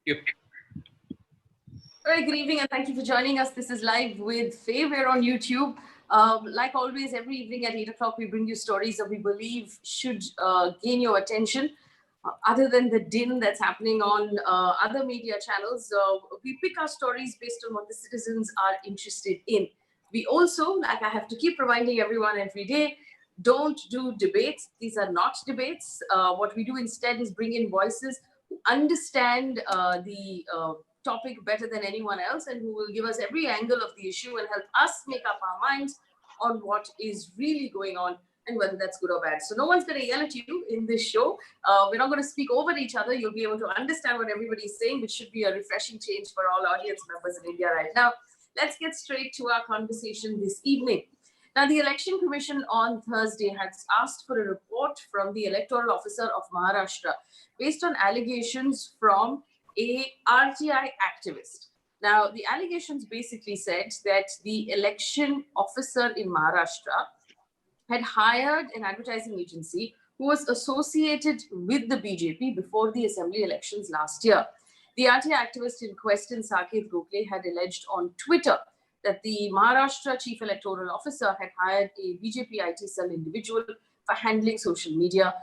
Yep. Very good evening and thank you for joining us. This is Live with Faye. We're on YouTube. Like always, every evening at 8 o'clock, we bring you stories that we believe should gain your attention. Other than the din that's happening on other media channels, we pick our stories based on what the citizens are interested in. We also, like I have to keep reminding everyone every day, don't do debates. These are not debates. What we do instead is bring in voices who understand the topic better than anyone else and who will give us every angle of the issue and help us make up our minds on what is really going on and whether that's good or bad. So no one's going to yell at you in this show. We're not going to speak over each other. You'll be able to understand what everybody's saying, which should be a refreshing change for all audience members in India right now. Let's get straight to our conversation this evening. Now, the Election Commission on Thursday has asked for a report from the Electoral Officer of Maharashtra based on allegations from a RTI activist. Now, the allegations basically said that the election officer in Maharashtra had hired an advertising agency who was associated with the BJP before the assembly elections last year. The RTI activist in question, Saket, Gokhale, had alleged on Twitter that the Maharashtra Chief Electoral Officer had hired a BJP IT cell individual for handling social media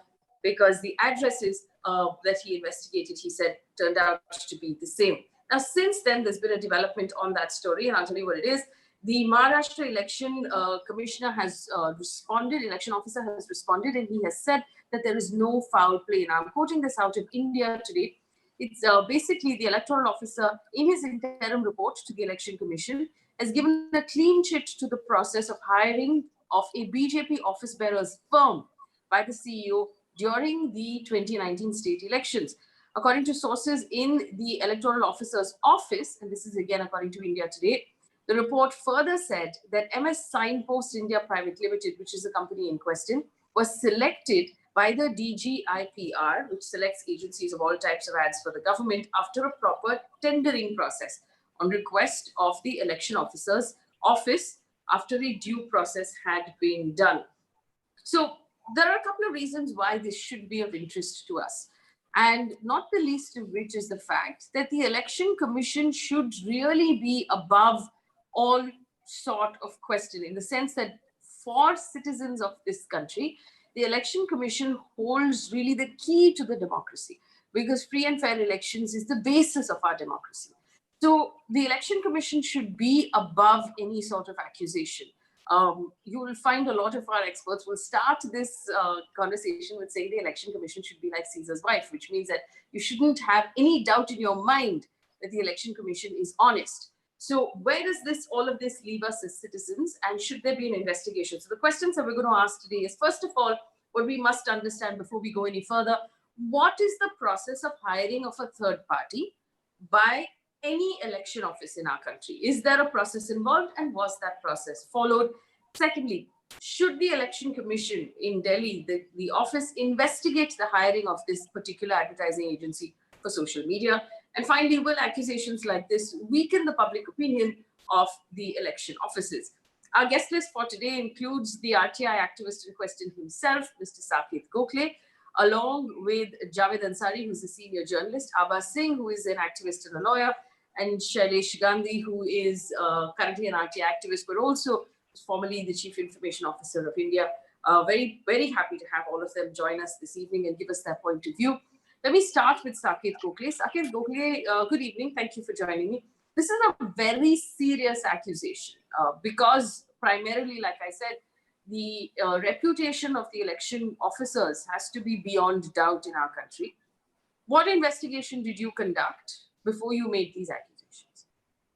because the addresses that he investigated, he said, turned out to be the same. Now, since then, there's been a development on that story, and I'll tell you what it is. The Maharashtra Election Commissioner has responded, election officer has responded, and he has said that there is no foul play. Now, I'm quoting this out of India today. It's basically the electoral officer, in his interim report to the Election Commission, has given a clean chit to the process of hiring of a BJP office bearer's firm by the CEO during the 2019 state elections. According to sources in the electoral officer's office, and this is again according to India Today, the report further said that MS Signpost India Private Limited, which is the company in question, was selected by the DGIPR, which selects agencies of all types of ads for the government, after a proper tendering process on request of the election officer's office after a due process had been done. So there are a couple of reasons why this should be of interest to us. And not the least of which is the fact that the Election Commission should really be above all sort of question, in the sense that for citizens of this country, the Election Commission holds really the key to the democracy, because free and fair elections is the basis of our democracy. So the Election Commission should be above any sort of accusation. You will find a lot of our experts will start this conversation with saying the Election Commission should be like Caesar's wife, which means that you shouldn't have any doubt in your mind that the Election Commission is honest. So where does all of this leave us as citizens, and should there be an investigation? So the questions that we're going to ask today is, first of all, what we must understand before we go any further, what is the process of hiring of a third party by any election office in our country? Is there a process involved, and was that process followed? Secondly, should the Election Commission in Delhi, the office, investigate the hiring of this particular advertising agency for social media? And finally, will accusations like this weaken the public opinion of the election offices? Our guest list for today includes the RTI activist in question himself, Mr. Saket Gokhale, along with Javed Ansari, who's a senior journalist, Abha Singh, who is an activist and a lawyer, and Shailesh Gandhi, who is currently an RTI activist, but also formerly the Chief Information Officer of India. Very, very happy to have all of them join us this evening and give us their point of view. Let me start with Saket Gokhale. Saket Gokhale, good evening. Thank you for joining me. This is a very serious accusation because primarily, like I said, the reputation of the election officers has to be beyond doubt in our country. What investigation did you conduct before you made these accusations?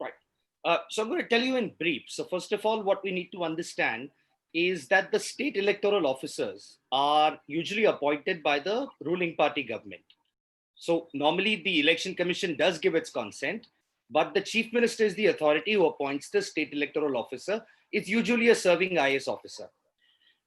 Right. So I'm going to tell you in brief. So first of all, what we need to understand is that the state electoral officers are usually appointed by the ruling party government. So normally the Election Commission does give its consent, but the Chief Minister is the authority who appoints the state electoral officer. It's usually a serving IAS officer.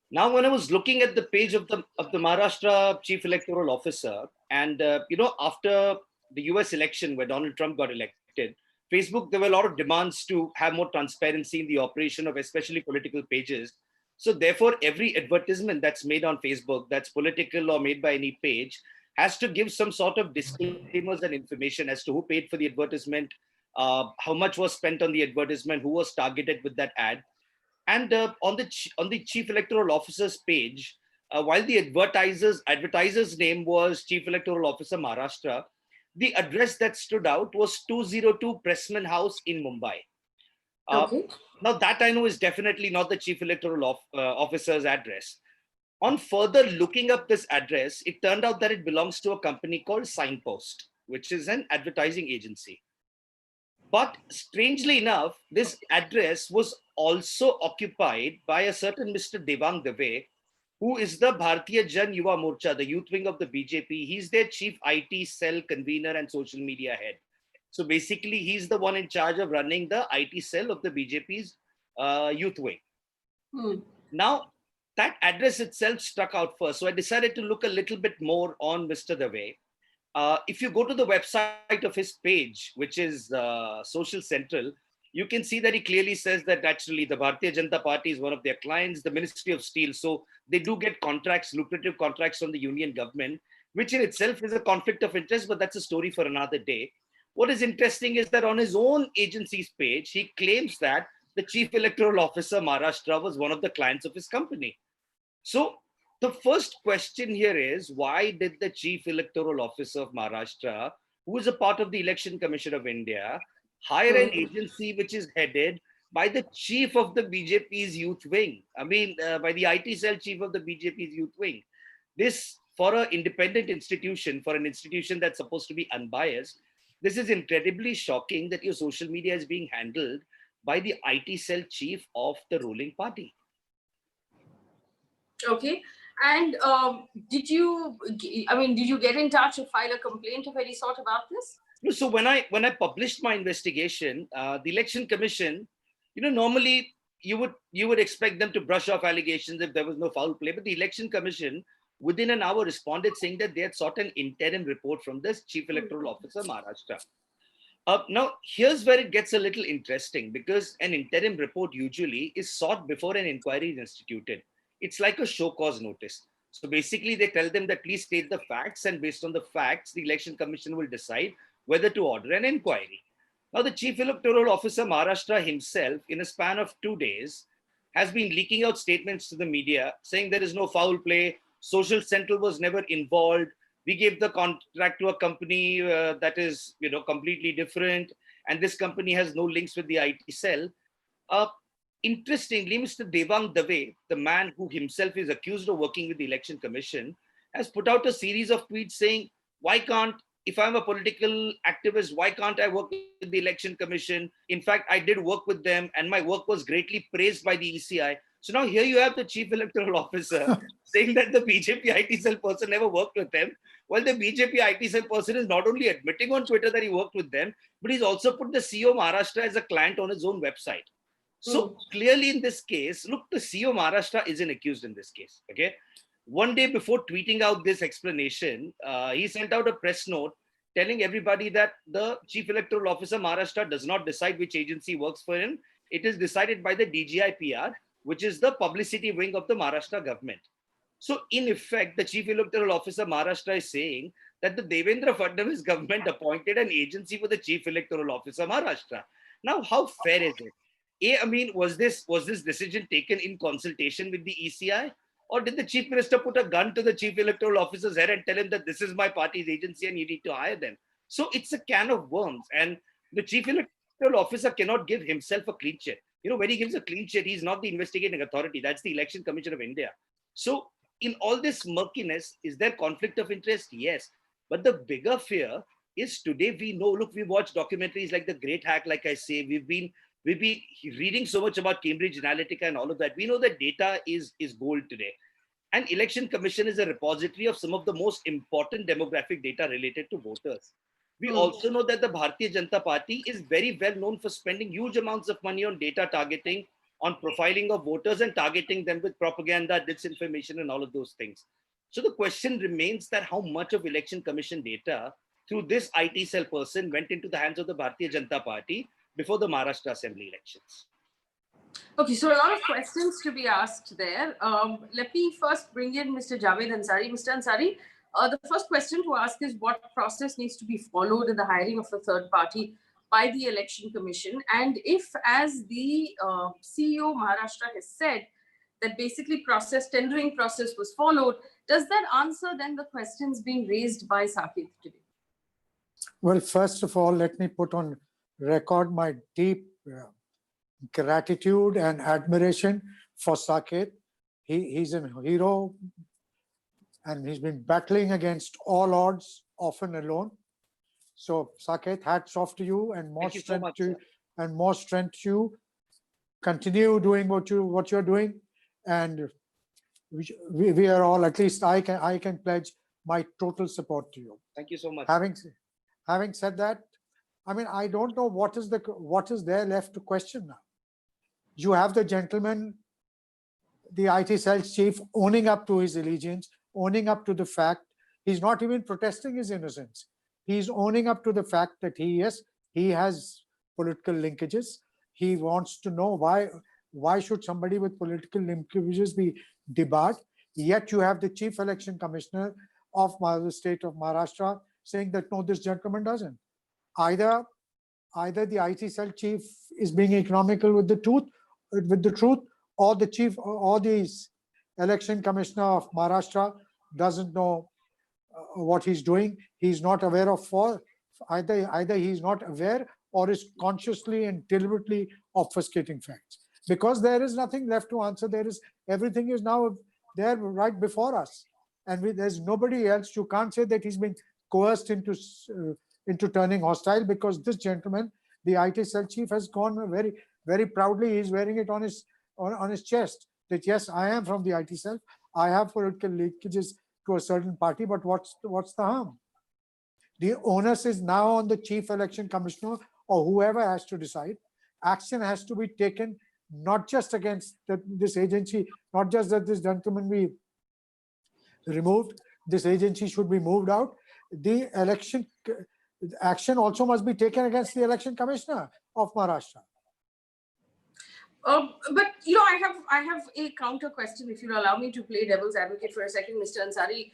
Now, when I was looking at the page of the Maharashtra Chief Electoral Officer, and after the US election where Donald Trump got elected, Facebook, there were a lot of demands to have more transparency in the operation of especially political pages. So therefore, every advertisement that's made on Facebook, that's political or made by any page, has to give some sort of disclaimers and information as to who paid for the advertisement, how much was spent on the advertisement, who was targeted with that ad. And on the chief electoral officer's page, while the advertiser's name was Chief Electoral Officer Maharashtra, the address that stood out was 202 Pressman House in Mumbai. Uh, Okay. Now that I know is definitely not the chief electoral officer's address. On further looking up this address, it turned out that it belongs to a company called Signpost, which is an advertising agency. But strangely enough, this address was also occupied by a certain Mr. Devang Dave, who is the Bharatiya Jan Yuva Morcha, the youth wing of the BJP. He's their chief IT cell convener and social media head. So basically, he's the one in charge of running the IT cell of the BJP's youth wing. Hmm. Now, that address itself struck out first. So I decided to look a little bit more on Mr. Dave. If you go to the website of his page, which is Social Central, you can see that he clearly says that actually the Bharatiya Janata Party is one of their clients, the Ministry of Steel. So they do get contracts, lucrative contracts from the union government, which in itself is a conflict of interest, but that's a story for another day. What is interesting is that on his own agency's page, he claims that the Chief Electoral Officer Maharashtra was one of the clients of his company. So the first question here is, why did the Chief Electoral Officer of Maharashtra, who is a part of the Election Commission of India, hire an agency which is headed by the chief of the BJP's youth wing? I mean, by the IT cell chief of the BJP's youth wing. This, for an independent institution, for an institution that's supposed to be unbiased, this is incredibly shocking that your social media is being handled by the IT cell chief of the ruling party. Okay. And did you get in touch or file a complaint of any sort about this? So when I published my investigation, the Election Commission, normally you would expect them to brush off allegations if there was no foul play, but the Election Commission within an hour responded saying that they had sought an interim report from this Chief Electoral Officer Maharashtra. Now here's where it gets a little interesting, because an interim report usually is sought before an inquiry is instituted. It's like a show cause notice. So basically, they tell them that please state the facts, and based on the facts, the Election Commission will decide whether to order an inquiry. Now, the Chief Electoral Officer Maharashtra himself, in a span of 2 days, has been leaking out statements to the media saying there is no foul play, Social Central was never involved, we gave the contract to a company that is completely different, and this company has no links with the IT cell. Uh, Interestingly, Mr. Devang Dave, the man who himself is accused of working with the Election Commission, has put out a series of tweets saying, why can't, if I'm a political activist, why can't I work with the Election Commission? In fact, I did work with them and my work was greatly praised by the ECI. So now here you have the Chief Electoral Officer saying that the BJP IT cell person never worked with them, while the BJP IT cell person is not only admitting on Twitter that he worked with them, but he's also put the CEO Maharashtra as a client on his own website. So clearly in this case, look, the CEO Maharashtra isn't accused in this case, okay? One day before tweeting out this explanation, he sent out a press note telling everybody that the Chief Electoral Officer Maharashtra does not decide which agency works for him. It is decided by the DGIPR, which is the publicity wing of the Maharashtra government. So in effect, the Chief Electoral Officer Maharashtra is saying that the Devendra Fadnavis government appointed an agency for the Chief Electoral Officer Maharashtra. Now, how fair is it? I mean, was this decision taken in consultation with the ECI? Or did the Chief Minister put a gun to the Chief Electoral Officer's head and tell him that this is my party's agency and you need to hire them? So it's a can of worms. And the Chief Electoral Officer cannot give himself a clean sheet. When he gives a clean sheet, he's not the investigating authority. That's the Election Commission of India. So in all this murkiness, is there conflict of interest? Yes. But the bigger fear is today we know, look, we watch documentaries like The Great Hack, like I say, we've been reading so much about Cambridge Analytica and all of that. We know that data is gold today. And Election Commission is a repository of some of the most important demographic data related to voters. We also know that the Bharatiya Janata Party is very well known for spending huge amounts of money on data targeting, on profiling of voters and targeting them with propaganda, disinformation, and all of those things. So the question remains that how much of Election Commission data through this IT cell person went into the hands of the Bharatiya Janata Party before the Maharashtra Assembly elections. Okay, so a lot of questions to be asked there. Let me first bring in Mr. Javed Ansari. Mr. Ansari, The first question to ask is what process needs to be followed in the hiring of a third party by the Election Commission? And if, as the CEO Maharashtra has said, that basically tendering process was followed, does that answer then the questions being raised by Saket today? Well, first of all, let me put on record my deep gratitude and admiration for Saket. He's a hero and he's been battling against all odds, often alone. So Saket, hats off to you and more strength to you, and more strength to you. Continue doing what you're doing, and we are all, at least I can pledge my total support to you. Thank you so much. Having said that, I mean, I don't know what is there left to question now. You have the gentleman, the IT cell chief, owning up to his allegiance, owning up to the fact he's not even protesting his innocence. He's owning up to the fact that he has political linkages. He wants to know why should somebody with political linkages be debarred. Yet you have the chief election commissioner of the state of Maharashtra saying that no, this gentleman doesn't. Either the IT cell chief is being economical with the truth, or the chief or the election commissioner of Maharashtra doesn't know what he's doing. He's not aware of either he's not aware or is consciously and deliberately obfuscating facts. Because there is nothing left to answer. Everything is now there right before us, and there's nobody else. You can't say that he's been coerced into turning hostile, because this gentleman, the IT cell chief, has gone very, very proudly. He's wearing it on his chest that yes, I am from the IT cell. I have political linkages to a certain party, but what's the harm? The onus is now on the chief election commissioner or whoever has to decide. Action has to be taken, not just against this agency, not just that this gentleman be removed. This agency should be moved out. The election action also must be taken against the election commissioner of Maharashtra. But I have a counter question, if you'll allow me to play devil's advocate for a second, Mr. Ansari.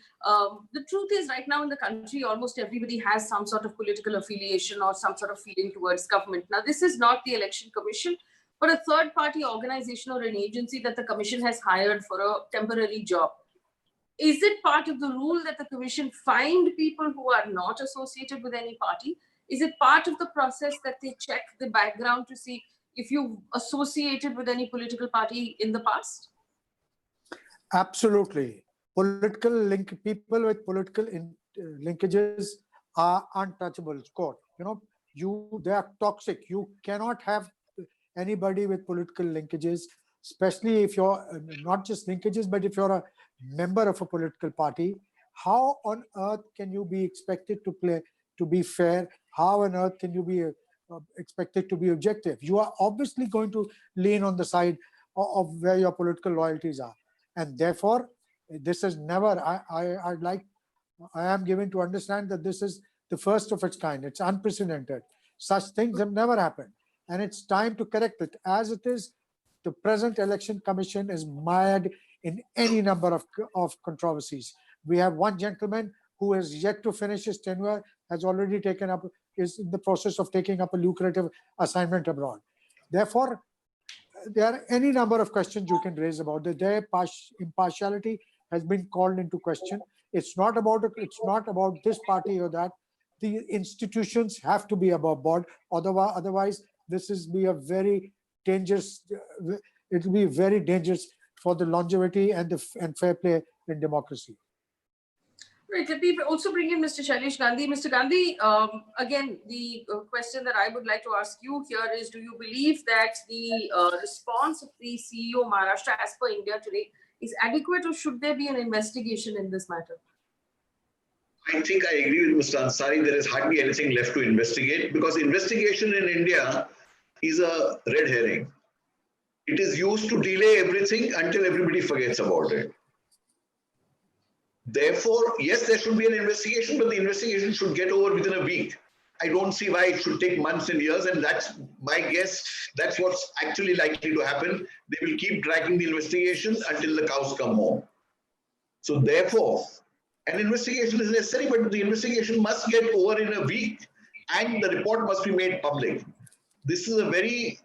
The truth is, right now in the country, almost everybody has some sort of political affiliation or some sort of feeling towards government. Now, this is not the Election Commission, but a third-party organization or an agency that the Commission has hired for a temporary job. Is it part of the rule that the Commission find people who are not associated with any party? Is it part of the process that they check the background to see if you've associated with any political party in the past? Absolutely. People with political linkages are untouchable. Court. They are toxic. You cannot have anybody with political linkages, especially if you're not just linkages, but if you're a member of a political party. How on earth can you be expected to be fair? How on earth can you be expected to be objective? You are obviously going to lean on the side of where your political loyalties are, and therefore this is never. I am given to understand that this is the first of its kind. It's unprecedented. Such things have never happened, and it's time to correct it. As it is, the present election commission is mired in any number of controversies. We have one gentleman who has yet to finish his tenure, is in the process of taking up a lucrative assignment abroad. Therefore, there are any number of questions you can raise about it. Their impartiality has been called into question. It's not about this party or that. The institutions have to be above board. Otherwise, this is be a very dangerous. It will be very dangerous for the longevity and fair play in democracy. Right. Let me also bring in Mr. Shailesh Gandhi. Mr. Gandhi, again, the question that I would like to ask you here is, do you believe that the response of the CEO Maharashtra as per India today is adequate, or should there be an investigation in this matter? I think I agree with Mr. Ansari. There is hardly anything left to investigate, because investigation in India is a red herring. It is used to delay everything until everybody forgets about it. Therefore, yes, there should be an investigation, but the investigation should get over within a week. I don't see why it should take months and years, and that's my guess. That's what's actually likely to happen. They will keep dragging the investigation until the cows come home. So therefore, An investigation is necessary, but the investigation must get over in a week and the report must be made public. This is a very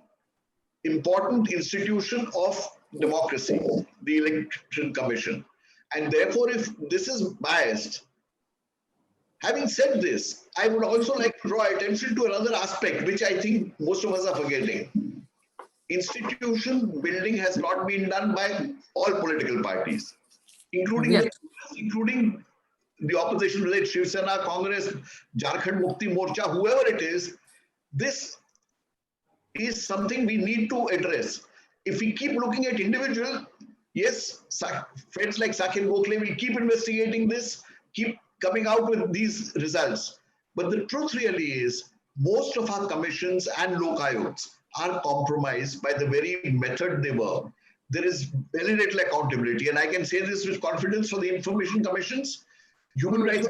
important institution of democracy, the Election Commission. And therefore, if this is biased, having said this, I would also like to draw attention to another aspect, which I think most of us are forgetting. Institution building has not been done by all political parties, including Yes. including the opposition, like Shiv Sena, Congress, Jharkhand Mukti Morcha, whoever it is. This is something we need to address. If we keep looking at individual, yes, friends like Saket Gokhale will keep investigating this, keep coming out with these results. But the truth really is, most of our commissions and lokayogs are compromised by the very method they work. There is very little accountability. And I can say this with confidence for the information commissions, human rights,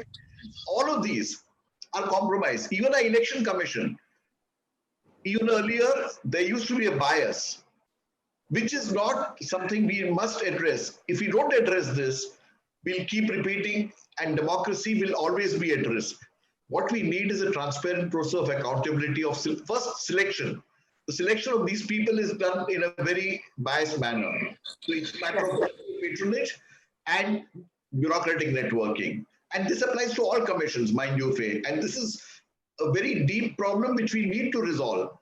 all of these are compromised. Even our election commission, even earlier, there used to be a bias, which is not something we must address. If we don't address this, we'll keep repeating and democracy will always be at risk. What we need is a transparent process of accountability of first selection. The selection of these people is done in a very biased manner. So it's a matter of patronage and bureaucratic networking. And this applies to all commissions, mind you, Faye. And this is a very deep problem which we need to resolve.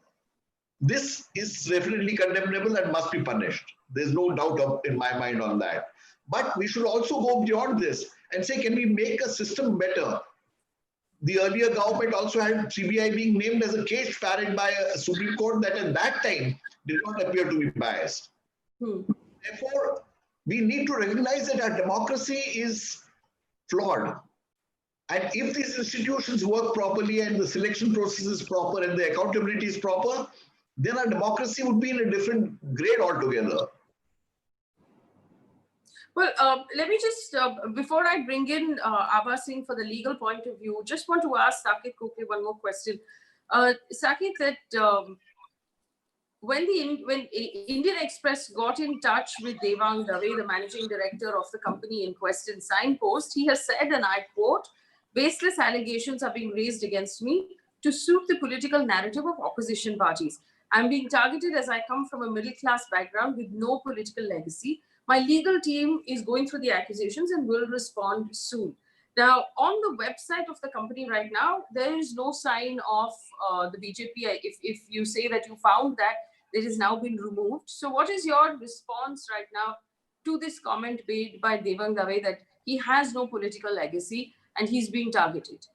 This is definitely condemnable and must be punished. There's no doubt in my mind on that. But we should also go beyond this and say, can we make a system better? The earlier government also had CBI being named as a caged parrot by a Supreme Court that at that time did not appear to be biased. Therefore, we need to recognize that our democracy is flawed. And if these institutions work properly and the selection process is proper and the accountability is proper, then our democracy would be in a different grade altogether. Well, let me just, before I bring in Abha Singh for the legal point of view, just want to ask Saket Gokhale one more question. Saket, that when Indian Express got in touch with Devang Dave, the managing director of the company in question, Signpost, he has said, and I quote, "Baseless allegations are being raised against me to suit the political narrative of opposition parties. I'm being targeted as I come from a middle-class background with no political legacy. My legal team is going through the accusations and will respond soon." Now, on the website of the company right now, there is no sign of the BJP. If you say that you found that, it has now been removed. So what is your response right now to this comment made by Devang Dave that he has no political legacy and he's being targeted?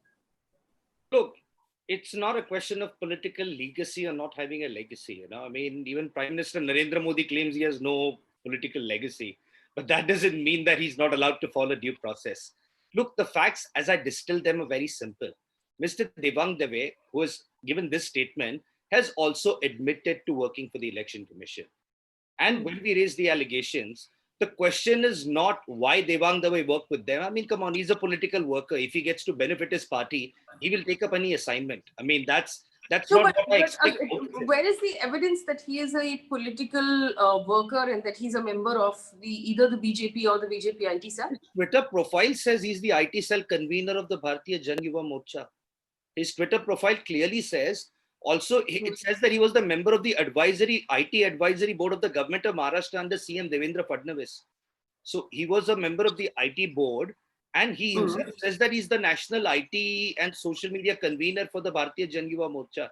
Look, it's not a question of political legacy or not having a legacy. I mean, even Prime Minister Narendra Modi claims he has no political legacy, but that doesn't mean that he's not allowed to follow due process. Look, the facts, as I distill them, are very simple. Mr. Devang Dave, who has given this statement, has also admitted to working for the Election Commission. And when we raise the allegations, the question is not why Devang Dave worked with them. I mean, come on, he's a political worker. If he gets to benefit his party, he will take up any assignment. I mean, that's No, not what I expect. Where is the evidence that he is a political worker and that he's a member of either the BJP or the BJP IT cell? His Twitter profile says he's the IT cell convener of the Bharatiya Jan Yuva Morcha. His Twitter profile clearly says, also, it says that he was the member of the IT advisory board of the government of Maharashtra under CM Devendra Fadnavis. So he was a member of the IT board, and he himself says that he's the national IT and social media convener for the Bharatiya Jan Yuva Morcha.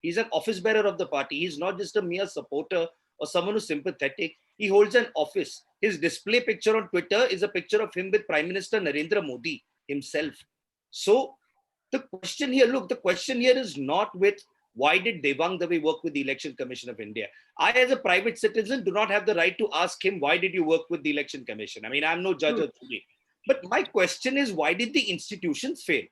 He's an office bearer of the party. He's not just a mere supporter or someone who's sympathetic. He holds an office. His display picture on Twitter is a picture of him with Prime Minister Narendra Modi himself. So the question here is not with why did Devang Dave work with the Election Commission of India? I, as a private citizen, do not have the right to ask him, why did you work with the Election Commission? I mean, I'm no judge or jury. But my question is, why did the institutions fail?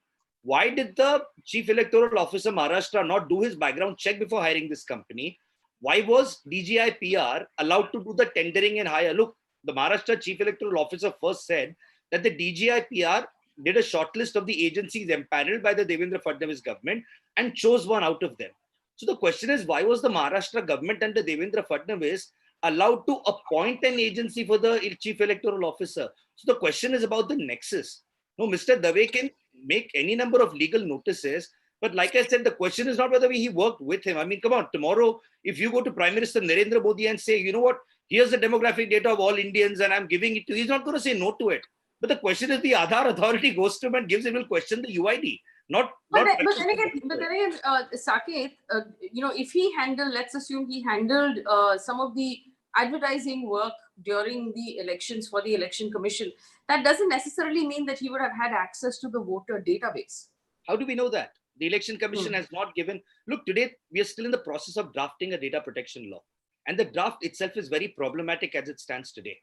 Why did the Chief Electoral Officer Maharashtra not do his background check before hiring this company? Why was DGI PR allowed to do the tendering and hire? Look, the Maharashtra Chief Electoral Officer first said that the DGI PR did a shortlist of the agencies empaneled by the Devendra Fadnavis government and chose one out of them. So the question is, why was the Maharashtra government under Devendra Fadnavis allowed to appoint an agency for the Chief Electoral Officer? So the question is about the nexus. No, Mr. Dave can make any number of legal notices. But like I said, the question is not whether he worked with him. I mean, come on, tomorrow, if you go to Prime Minister Narendra Modi and say, you know what, here's the demographic data of all Indians and I'm giving it to you, he's not going to say no to it. But the question is the Aadhaar authority goes to him and gives him, will question the UID. But then again, Saket, if he handled, let's assume he handled some of the advertising work during the elections for the Election Commission, that doesn't necessarily mean that he would have had access to the voter database. How do we know that? The Election Commission has not given. Look, today we are still in the process of drafting a data protection law. And the draft itself is very problematic as it stands today.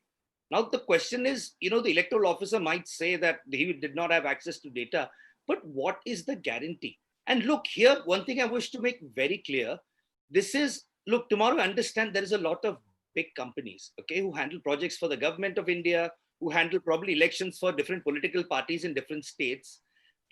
Now, the question is, the electoral officer might say that he did not have access to data, but what is the guarantee? And look, here, one thing I wish to make very clear, tomorrow I understand there is a lot of big companies, okay, who handle projects for the government of India, who handle probably elections for different political parties in different states.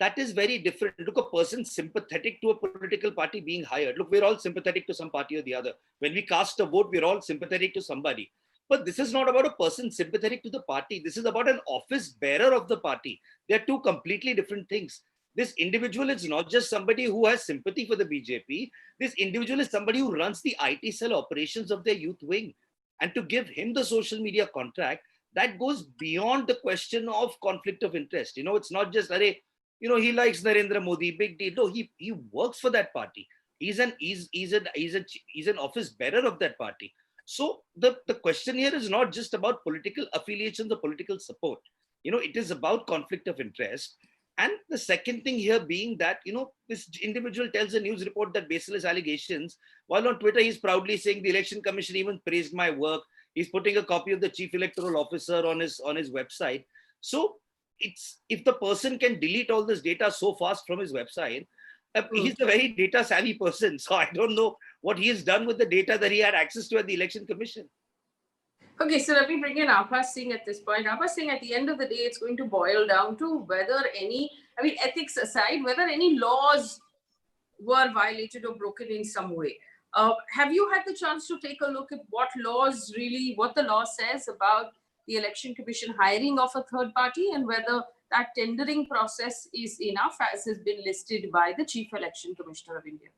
That is very different. Look, a person sympathetic to a political party being hired. Look, we're all sympathetic to some party or the other. When we cast a vote, we're all sympathetic to somebody. But this is not about a person sympathetic to the party. This is about an office bearer of the party. They're two completely different things. This individual is not just somebody who has sympathy for the BJP. This individual is somebody who runs the IT cell operations of their youth wing. And to give him the social media contract, that goes beyond the question of conflict of interest. It's not just, he likes Narendra Modi, big deal. No, he works for that party. He's an office bearer of that party. So the question here is not just about political affiliations or political support. It is about conflict of interest. And the second thing here being that, this individual tells a news report that baseless allegations, while on Twitter, he's proudly saying the Election Commission even praised my work. He's putting a copy of the chief electoral officer on his website. So if the person can delete all this data so fast from his website, he's a very data savvy person. So I don't know what he has done with the data that he had access to at the Election Commission. Okay, so let me bring in Abha Singh at this point. Abha Singh, at the end of the day, it's going to boil down to whether ethics aside, whether any laws were violated or broken in some way. Have you had the chance to take a look at what the law says about the Election Commission hiring of a third party and whether that tendering process is enough as has been listed by the Chief Election Commissioner of India?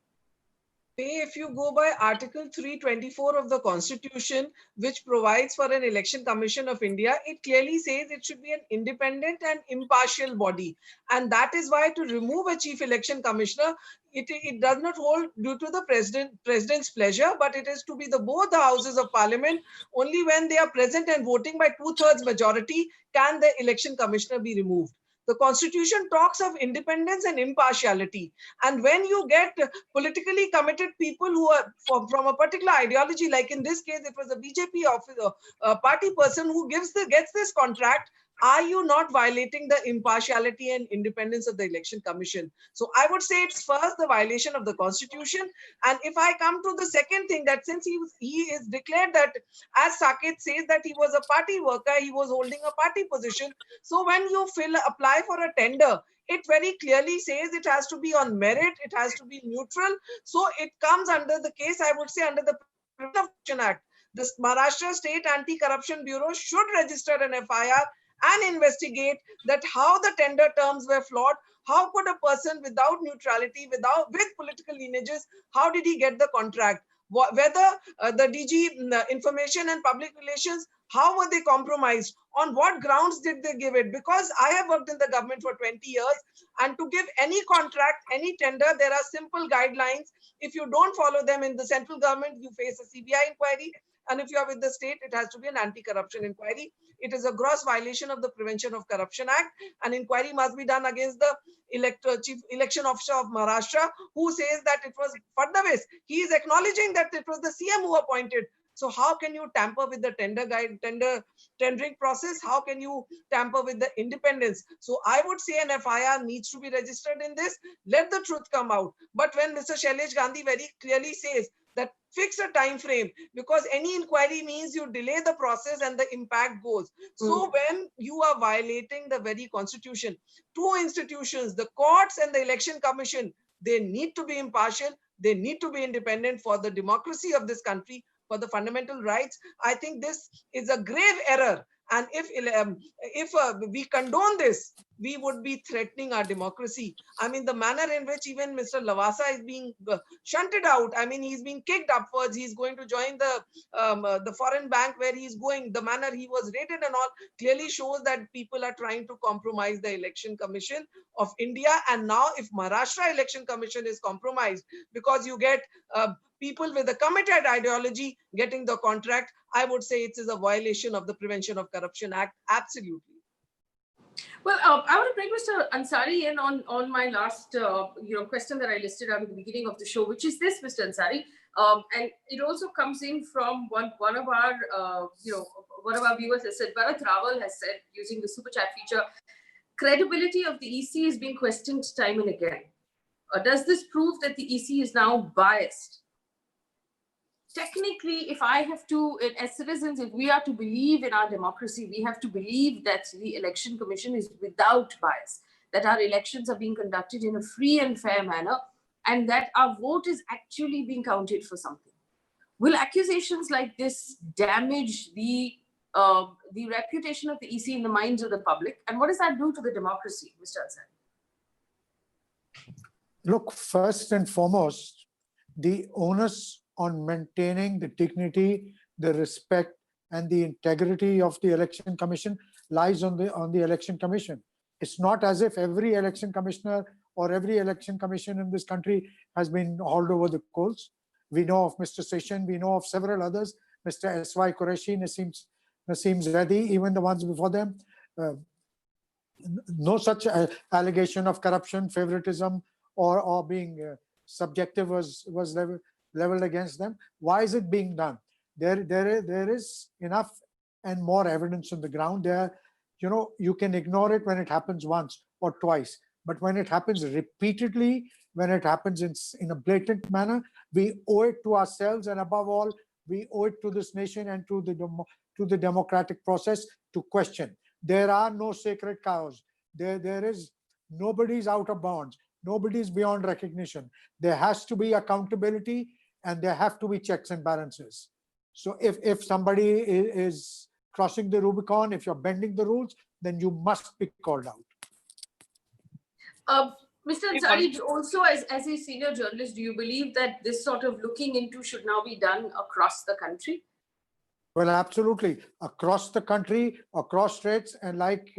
If you go by Article 324 of the Constitution, which provides for an Election Commission of India, it clearly says it should be an independent and impartial body. And that is why to remove a Chief Election Commissioner, it does not hold due to the president's pleasure, but it is to be both the houses of parliament. Only when they are present and voting by 2/3 majority can the election commissioner be removed. The Constitution talks of independence and impartiality. And when you get politically committed people who are from a particular ideology, like in this case, it was a BJP officer, a party person who gets this contract, are you not violating the impartiality and independence of the Election Commission? So I would say it's first the violation of the Constitution. And if I come to the second thing, that since he is declared that, as Saket says, that he was a party worker, he was holding a party position. So when you apply for a tender, it very clearly says it has to be on merit, it has to be neutral. So it comes under the case, I would say, under the Prevention of Corruption Act. The Maharashtra State Anti-Corruption Bureau should register an FIR and investigate that how the tender terms were flawed. How could a person without neutrality, with political lineages, how did he get the contract? Whether the DG Information and Public Relations, how were they compromised? On what grounds did they give it? Because I have worked in the government for 20 years, and to give any contract, any tender, there are simple guidelines. If you don't follow them in the central government, you face a CBI inquiry. And if you are with the state, it has to be an anti-corruption inquiry. It is a gross violation of the Prevention of Corruption Act. An inquiry must be done against the Chief Election Officer of Maharashtra, who says that it was Fadnavis. He is acknowledging that it was the CM who appointed. So how can you tamper with the tendering process? How can you tamper with the independence? So I would say an FIR needs to be registered in this. Let the truth come out. But when Mr. Shailesh Gandhi very clearly says that fix a time frame, because any inquiry means you delay the process and the impact goes. So when you are violating the very Constitution, two institutions, the courts and the Election Commission, they need to be impartial. They need to be independent for the democracy of this country, for the fundamental rights. I think this is a grave error. And if we condone this, we would be threatening our democracy. I mean, the manner in which even Mr. Lavasa is being shunted out. I mean, he's being kicked upwards. He's going to join the foreign bank where he's going. The manner he was rated and all clearly shows that people are trying to compromise the Election Commission of India. And now, if Maharashtra Election Commission is compromised because you get people with a committed ideology getting the contract, I would say it is a violation of the Prevention of Corruption Act. Absolutely. Well, I want to bring Mr. Ansari in on my last question that I listed out at the beginning of the show, which is this, Mr. Ansari, and it also comes in from one of our one of our viewers has said, Bharat Rawal has said, using the super chat feature, credibility of the EC is being questioned time and again. Does this prove that the EC is now biased? Technically, if I have to, as citizens, if we are to believe in our democracy, we have to believe that the Election Commission is without bias, that our elections are being conducted in a free and fair manner, and that our vote is actually being counted for something. Will accusations like this damage the reputation of the EC in the minds of the public? And what does that do to the democracy, Mr. Ansari? Look, first and foremost, the onus on maintaining the dignity, the respect, and the integrity of the Election Commission lies on the Election Commission. It's not as if every election commissioner or every election commission in this country has been hauled over the coals. We know of Mr. Session, we know of several others, Mr. S.Y. Qureshi, Naseem Zaidi, even the ones before them. No such allegation of corruption, favoritism, or being subjective was leveled against them. Why is it being done? There is enough and more evidence on the ground. You can ignore it when it happens once or twice, but when it happens repeatedly, when it happens in a blatant manner, we owe it to ourselves, and above all, we owe it to this nation and to the democratic process to question. There are no sacred cows. There is nobody's out of bounds. Nobody's beyond recognition. There has to be accountability, and there have to be checks and balances. So if somebody is crossing the Rubicon, if you're bending the rules, then you must be called out. Mr. Ansari, also as a senior journalist, do you believe that this sort of looking into should now be done across the country? Well, absolutely. Across the country, across states, and like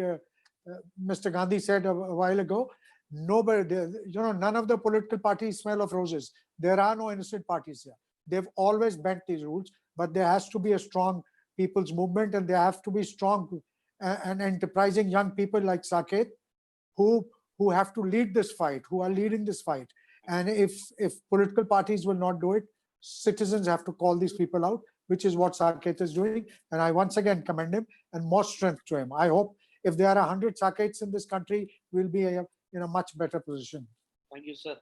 Mr. Gandhi said a while ago, none of the political parties smell of roses. There are no innocent parties here. They've always bent these rules, but there has to be a strong people's movement, and there have to be strong and enterprising young people like Saket who have to lead this fight, who are leading this fight. And if political parties will not do it, citizens have to call these people out, which is what Saket is doing. And I once again commend him, and more strength to him. I hope if there are 100 Sakets in this country, we'll be in a much better position. Thank you, sir.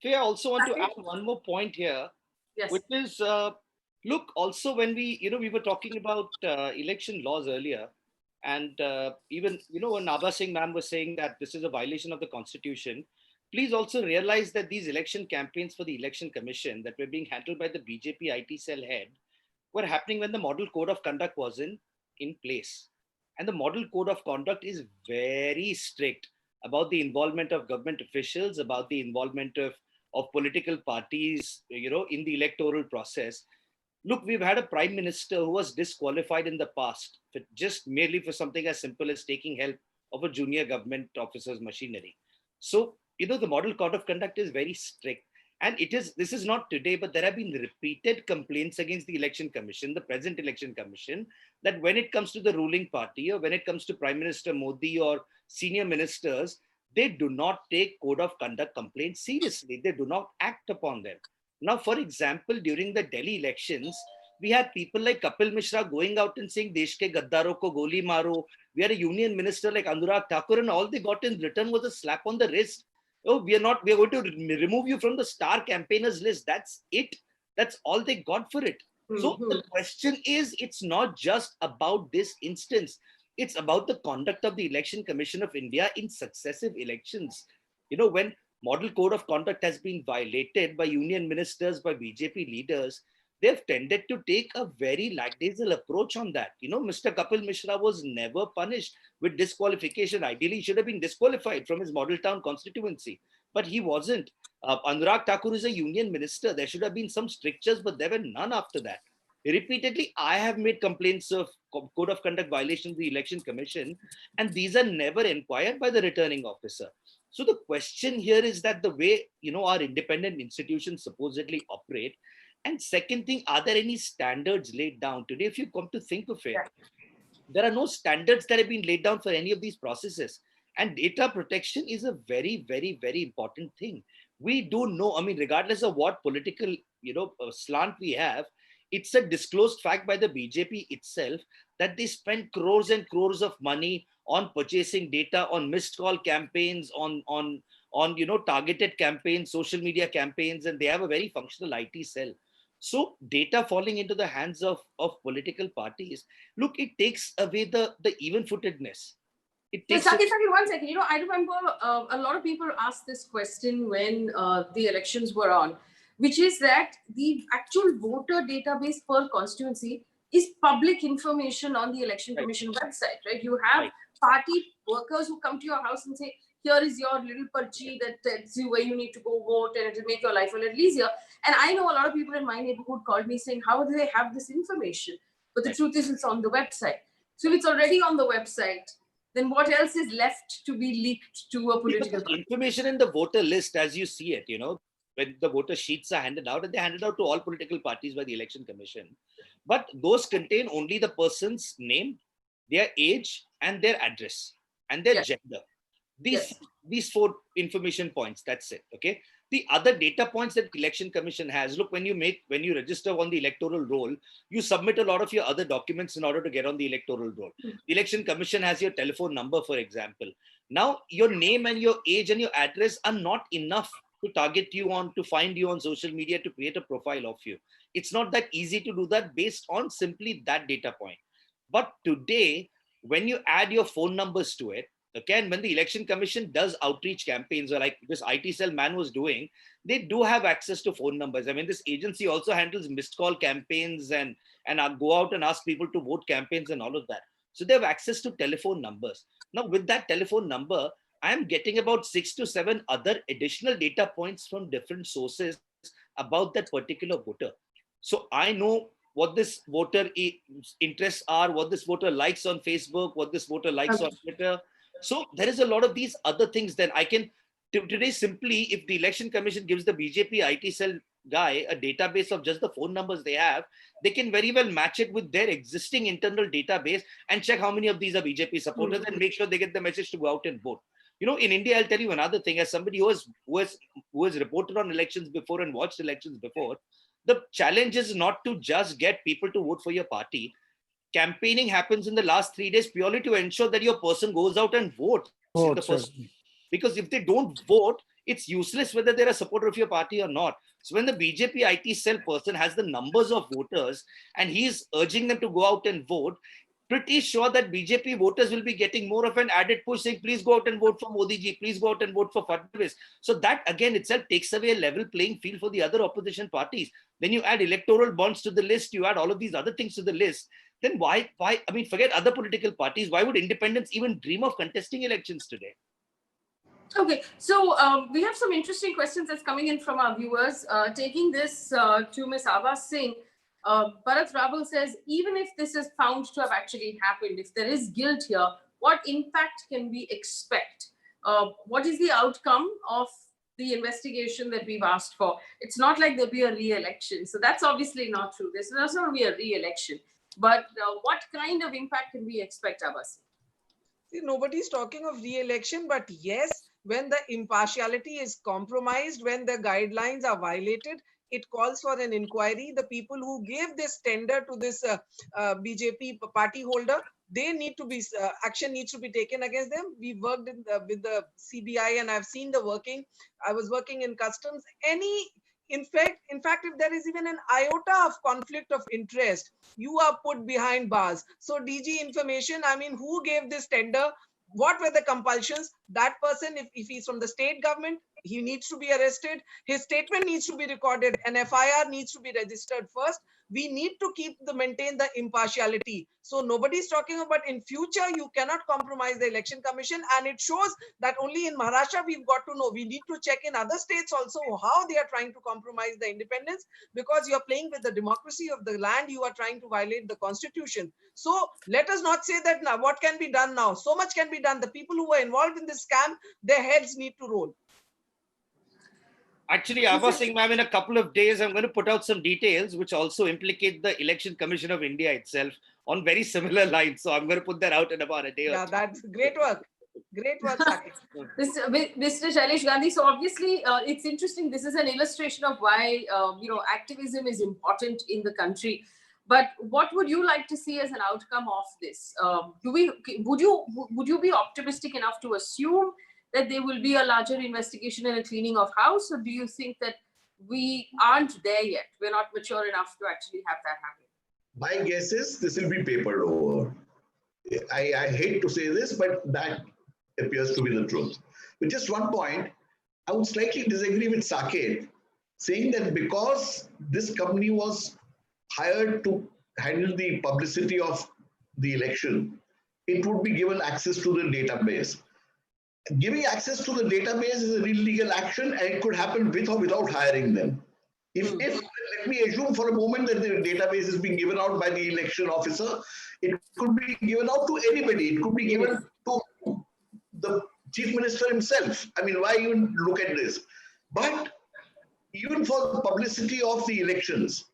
Faye, I also want to add one more point here, Yes. which is, look, also when we were talking about election laws earlier, and even, when Abha Singh ma'am was saying that this is a violation of the constitution, please also realize that these election campaigns for the election commission that were being handled by the BJP IT cell head were happening when the model code of conduct was in place. And the model code of conduct is very strict about the involvement of government officials, about the involvement of political parties, in the electoral process. Look, we've had a prime minister who was disqualified in the past just merely for something as simple as taking help of a junior government officer's machinery. So, the model code of conduct is very strict. And this is not today, but there have been repeated complaints against the election commission, the present election commission, that when it comes to the ruling party, or when it comes to Prime Minister Modi or senior ministers, they do not take code of conduct complaints seriously. They do not act upon them. Now, for example, during the Delhi elections, we had people like Kapil Mishra going out and saying, Desh ke gaddaro ko goli maro. We had a union minister like Anurag Thakur, and all they got in return was a slap on the wrist. Oh, we are going to remove you from the star campaigners list. That's it. That's all they got for it. Mm-hmm. So the question is, it's not just about this instance. It's about the conduct of the Election Commission of India in successive elections. When model code of conduct has been violated by union ministers, by BJP leaders, they've tended to take a very lackadaisical approach on that. Mr. Kapil Mishra was never punished with disqualification. Ideally, he should have been disqualified from his model town constituency, but he wasn't. Anurag Thakur is a union minister. There should have been some strictures, but there were none after that. Repeatedly, I have made complaints of code of conduct violations of the Election Commission, and these are never inquired by the returning officer. So the question here is that the way, our independent institutions supposedly operate, and second thing, are there any standards laid down today? If you come to think of it, there are no standards that have been laid down for any of these processes. And data protection is a very, very, very important thing. We do know, regardless of what political, slant we have, it's a disclosed fact by the BJP itself that they spend crores and crores of money on purchasing data, on missed call campaigns, on targeted campaigns, social media campaigns, and they have a very functional IT cell. So data falling into the hands of political parties, look, it takes away the even-footedness. It takes Saket, 1 second. I remember a lot of people asked this question when the elections were on, which is that the actual voter database per constituency is public information on the Election Commission website, right? You have party workers who come to your house and say, here is your little parchi that tells you where you need to go vote, and it will make your life a little easier. And I know a lot of people in my neighborhood called me saying, how do they have this information? But the truth is, it's on the website. So if it's already on the website, then what else is left to be leaked to a political party? Information in the voter list, as you see it, when the voter sheets are handed out, and they're handed out to all political parties by the Election Commission. But those contain only the person's name, their age, and their address, and their gender. These 4 information points, that's it, okay? The other data points that the Election Commission has, look, when you register on the electoral roll, you submit a lot of your other documents in order to get on the electoral roll. The Election Commission has your telephone number, for example. Now, your name and your age and your address are not enough to target you on, to find you on social media, to create a profile of you. It's not that easy to do that based on simply that data point. But today, when you add your phone numbers to it, okay, and when the Election Commission does outreach campaigns, or like this IT cell man was doing, they do have access to phone numbers. This agency also handles missed call campaigns and go out and ask people to vote campaigns and all of that. So they have access to telephone numbers. Now, with that telephone number, I am getting about 6 to 7 other additional data points from different sources about that particular voter. So I know what this voter interests are, what this voter likes on Facebook, what this voter likes on Twitter. So there is a lot of these other things. Then I can today simply, if the Election Commission gives the BJP IT cell guy a database of just the phone numbers they have, they can very well match it with their existing internal database and check how many of these are BJP supporters and make sure they get the message to go out and vote. In India, I'll tell you another thing, as somebody who has reported on elections before and watched elections before, the challenge is not to just get people to vote for your party. Campaigning happens in the last 3 days purely to ensure that your person goes out and votes. Because if they don't vote, it's useless whether they're a supporter of your party or not. So when the BJP IT cell person has the numbers of voters and he's urging them to go out and vote, pretty sure that BJP voters will be getting more of an added push saying, please go out and vote for Modi ji, please go out and vote for Fadnavis. So that again itself takes away a level playing field for the other opposition parties. Then you add electoral bonds to the list, you add all of these other things to the list. Then why, forget other political parties. Why would independents even dream of contesting elections today? Okay, so we have some interesting questions that's coming in from our viewers. Taking this to Ms. Abha Singh, Bharat Rabal says, even if this is found to have actually happened, if there is guilt here, what impact can we expect? What is the outcome of the investigation that we've asked for? It's not like there'll be a re-election. So that's obviously not true. There's not going to be a re-election. But what kind of impact can we expect, Abha Singh? See, nobody's talking of re-election, but yes, when the impartiality is compromised, when the guidelines are violated, it calls for an inquiry. The people who gave this tender to this BJP party holder, they need to be, action needs to be taken against them. We worked with the CBI and I've seen the working. I was working in customs. In fact, if there is even an iota of conflict of interest, you are put behind bars. So DG information, who gave this tender? what were the compulsions? That person, if he's from the state government, he needs to be arrested. His statement needs to be recorded. An FIR needs to be registered first. We need to maintain the impartiality. So nobody's talking about in future, you cannot compromise the election commission. And it shows that only in Maharashtra, we've got to know. We need to check in other states also how they are trying to compromise the independence, because you're playing with the democracy of the land. You are trying to violate the constitution. So let us not say that now what can be done now. So much can be done. The people who were involved in this scam, their heads need to roll. Actually, Abha Singh, ma'am, in a couple of days, I'm going to put out some details which also implicate the Election Commission of India itself on very similar lines. So I'm going to put that out in about a day or Yeah, two. that's great work. Great work, Saket. Mr. Shailesh Gandhi, so obviously it's interesting. This is an illustration of why activism is important in the country. But what would you like to see as an outcome of this? Would you be optimistic enough to assume that there will be a larger investigation and a cleaning of house, or do you think that we aren't there yet? We're not mature enough to actually have that happen. My guess is this will be papered over. I hate to say this, but that appears to be the truth. But just one point, I would slightly disagree with Saket, saying that because this company was hired to handle the publicity of the election, it would be given access to the database. Giving access to the database is an illegal action, and it could happen with or without hiring them. If let me assume for a moment that the database is being given out by the election officer, it could be given out to anybody. It could be given to the chief minister himself. I mean, why even look at this? But even for the publicity of the elections,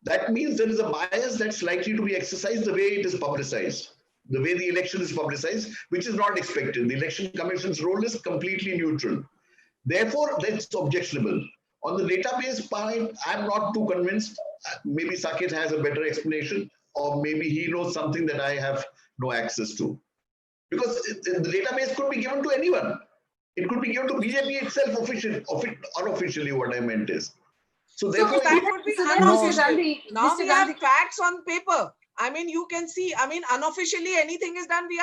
that means there is a bias that's likely to be exercised the way it is publicized, the way the election is publicized, which is not expected. The Election Commission's role is completely neutral. Therefore, that's objectionable. On the database point, I'm not too convinced. Maybe Saket has a better explanation, or maybe he knows something that I have no access to. Because the database could be given to anyone. It could be given to BJP itself unofficially, what I meant is. So therefore, that would be unofficial. Now we have facts on paper. I mean, you can see, I mean, unofficially anything is done, we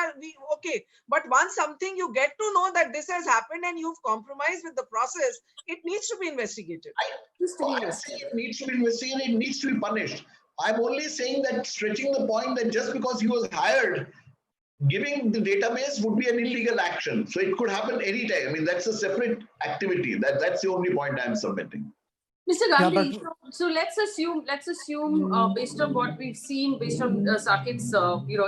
okay. But once something you get to know that this has happened and you've compromised with the process, it needs to be investigated. I say it needs to be investigated, it needs to be punished. I'm only saying that, stretching the point that just because he was hired, giving the database would be an illegal action. So it could happen anytime. I mean, that's a separate activity. That's the only point I'm submitting. Mr. Gandhi, so let's assume based on what we've seen, based on Saket's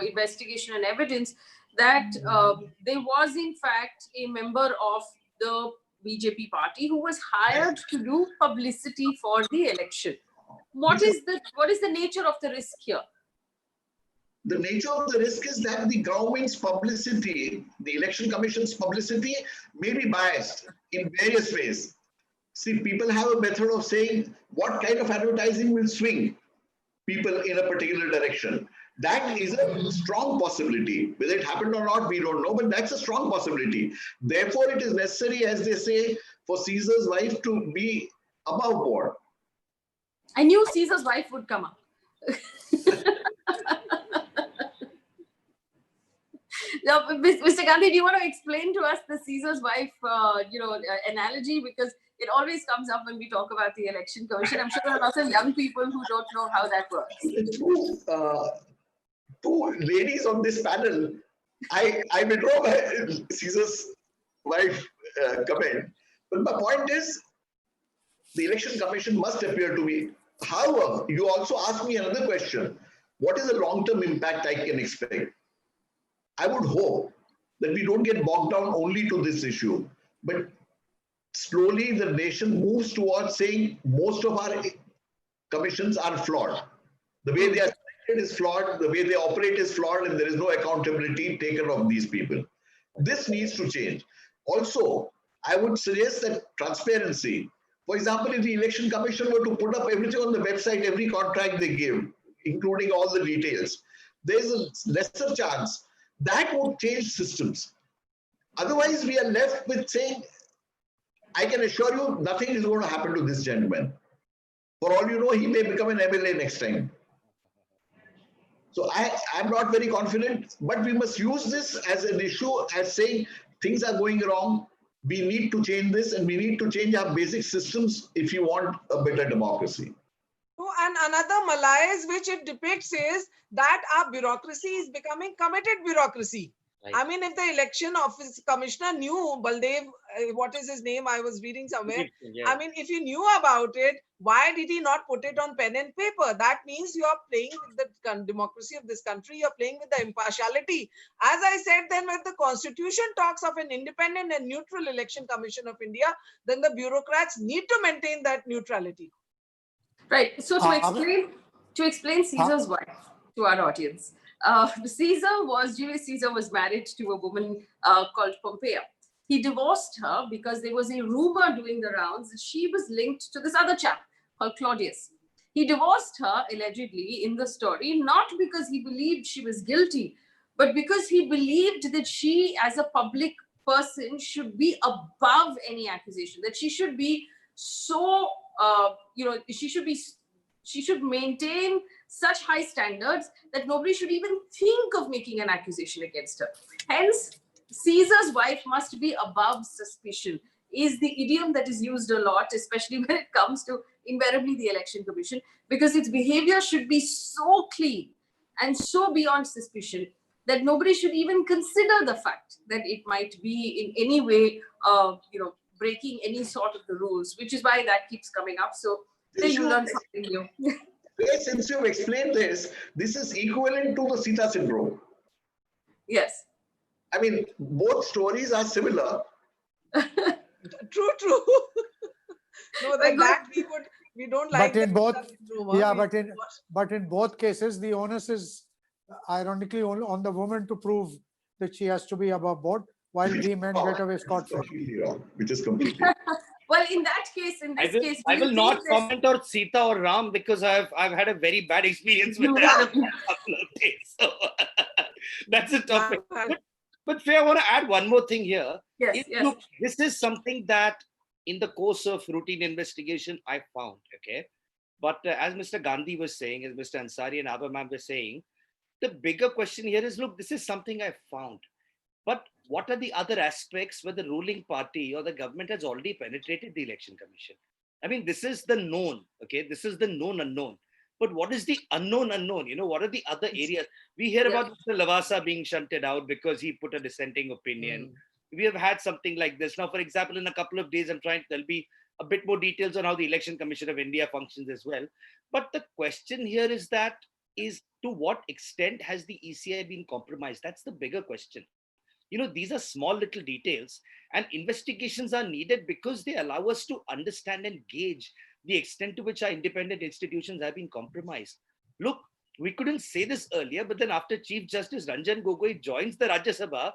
investigation and evidence, that there was in fact a member of the BJP party who was hired to do publicity for the election. What is the nature of the risk here? The nature of the risk is that the government's publicity, the Election Commission's publicity, may be biased in various ways. See, people have a method of saying what kind of advertising will swing people in a particular direction. That is a strong possibility. Whether it happened or not, we don't know, but that's a strong possibility. Therefore, it is necessary, as they say, for Caesar's wife to be above board. I knew Caesar's wife would come up. Now, Mr. Gandhi, do you want to explain to us the Caesar's wife, analogy? Because it always comes up when we talk about the Election Commission. I'm sure there are lots of young people who don't know how that works. Two ladies on this panel, I withdraw my Caesar's wife comment. But my point is, the Election Commission must appear to be. However, you also asked me another question. What is the long-term impact I can expect? I would hope that we don't get bogged down only to this issue, but slowly the nation moves towards saying most of our commissions are flawed. The way they are selected is flawed, the way they operate is flawed, and there is no accountability taken of these people. This needs to change. Also, I would suggest that transparency. For example, if the Election Commission were to put up everything on the website, every contract they give, including all the details, there's a lesser chance that would change systems. Otherwise, we are left with saying, I can assure you nothing is going to happen to this gentleman. For all you know, he may become an MLA next time. So I'm not very confident, but we must use this as an issue, as saying things are going wrong. We need to change this and we need to change our basic systems if you want a better democracy. No, and another malaise which it depicts is that our bureaucracy is becoming committed bureaucracy. Right. I mean, if the election office commissioner knew Baldev, what is his name? I was reading somewhere. Yeah. I mean, if he knew about it, why did he not put it on pen and paper? That means you are playing with the democracy of this country. You're playing with the impartiality. As I said, then when the constitution talks of an independent and neutral election commission of India, then the bureaucrats need to maintain that neutrality. Right. So to explain Caesar's wife to our audience, Julius Caesar was married to a woman called Pompeia. He divorced her because there was a rumor doing the rounds that she was linked to this other chap called Claudius. He divorced her allegedly in the story, not because he believed she was guilty, but because he believed that she, as a public person, should be above any accusation, that she should be so she should maintain such high standards that nobody should even think of making an accusation against her. Hence, Caesar's wife must be above suspicion is the idiom that is used a lot, especially when it comes to invariably the election commission, because its behavior should be so clean and so beyond suspicion that nobody should even consider the fact that it might be in any way, breaking any sort of the rules, which is why that keeps coming up. So then you learn something new. Since you've explained this, this is equivalent to the Sita syndrome. Yes. I mean, both stories are similar. True. No, that we don't like. But in both, syndrome, yeah, but in both cases, the onus is ironically on the woman to prove that she has to be above board, while the men get away scot-free. Completely wrong. Which is completely wrong. Well, in this case, I will not comment on Sita or Ram because I've had a very bad experience with that in a couple of days. So that's a topic. But Faye, I want to add one more thing here. Yes. Look, this is something that in the course of routine investigation I found, okay? But as Mr. Gandhi was saying, as Mr. Ansari and Abha ma'am were saying, the bigger question here is, look, this is something I found. But what are the other aspects where the ruling party or the government has already penetrated the election commission? I mean, this is the known, okay? This is the known unknown. But what is the unknown unknown? What are the other areas? We hear about Mr. Lavasa being shunted out because he put a dissenting opinion. We have had something like this. Now, for example, in a couple of days, there'll be a bit more details on how the Election Commission of India functions as well. But the question here is to what extent has the ECI been compromised? That's the bigger question. These are small little details, and investigations are needed because they allow us to understand and gauge the extent to which our independent institutions have been compromised. Look, we couldn't say this earlier, but then after Chief Justice Ranjan Gogoi joins the Rajya Sabha,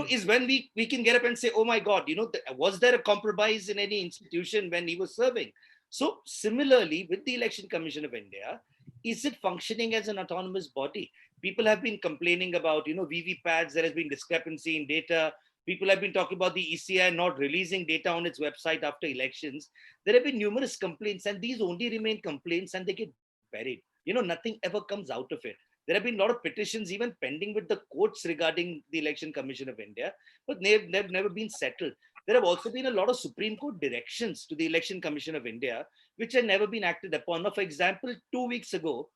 is when we can get up and say, oh my God, was there a compromise in any institution when he was serving? So similarly, with the Election Commission of India, is it functioning as an autonomous body? People have been complaining about, VVPATs, there has been discrepancy in data. People have been talking about the ECI not releasing data on its website after elections. There have been numerous complaints, and these only remain complaints and they get buried. Nothing ever comes out of it. There have been a lot of petitions even pending with the courts regarding the Election Commission of India, but they've never been settled. There have also been a lot of Supreme Court directions to the Election Commission of India, which have never been acted upon. Now, for example, 2 weeks ago,